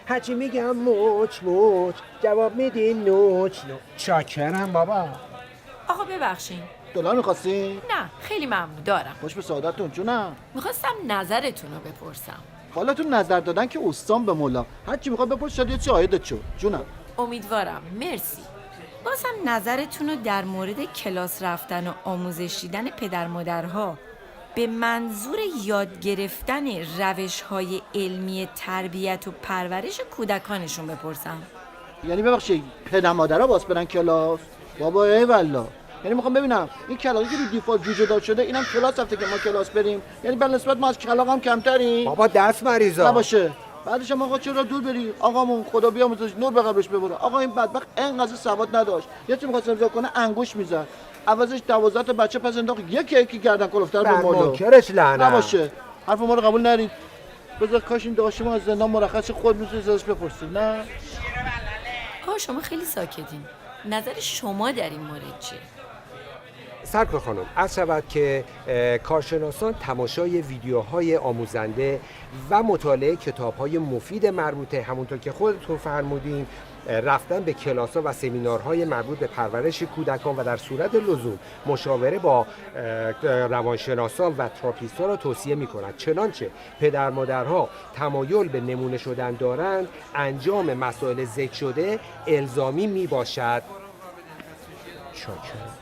هرچی میگم موچ موچ جواب میدی نوچ نوچ. چاکرم بابا. آقا ببخشین. دلار میخواستی؟ نه خیلی ممنون دارم. خوش به سعادتتون جونم. میخواستم نظرتون رو بپرسم. خالتون نظر دادن که استان به مولا، هر چی میخواد بپرس شاید یه چی عایدت شد جونم. امیدوارم. مرسی. بازم نظرتون رو در مورد کلاس رفتن و آموزش دیدن پدر مادرها به منظور یاد گرفتن روش‌های علمی تربیت و پرورش کودکانشون بپرسم. یعنی ببخشید پدر مادرها باز برن کلاس؟ بابا ای والله، یعنی میخوام ببینم این کلاسی که رو دیفالت جوجه دار شده اینم کلاس رفته که ما کلاس بریم؟ یعنی به نسبت ما از کلاغ هم کمتریم؟ بابا دست مریضا نباشه. بعدش هم آقا چرا دور بری؟ آقامون خدا بیامرزش نور به قبرش ببره. آقا این بدبخت اینقدر سواد نداشت، یه چیزی می‌خواست امضا کنه انگوش میزد، عوضش 12 تا بچه پس انداخت یکی گردن کلفتر به مولا. منکرش لعنت. نباشه. حرف ما رو قبول نرید. بذار کاش این داشتیم از زندان مرخص خود می‌تونید ازش بپرسید. نه شما خیلی ساکتین. نظر شما در این مورد چیه؟ سرکار خانم، عرض شود که کارشناسان تماشای ویدیوهای آموزنده و مطالعه کتاب‌های مفید مربوطه، همونطور که خودتون فرمودین، رفتن به کلاس‌ها و سمینارهای مربوط به پرورش کودکان و در صورت لزوم مشاوره با روانشناسان و تراپیست‌ها را توصیه می‌کنند. چنانچه پدر مادرها تمایل به نمونه شدن دارند، انجام مسائل ذکر شده الزامی میباشد. شاکرم.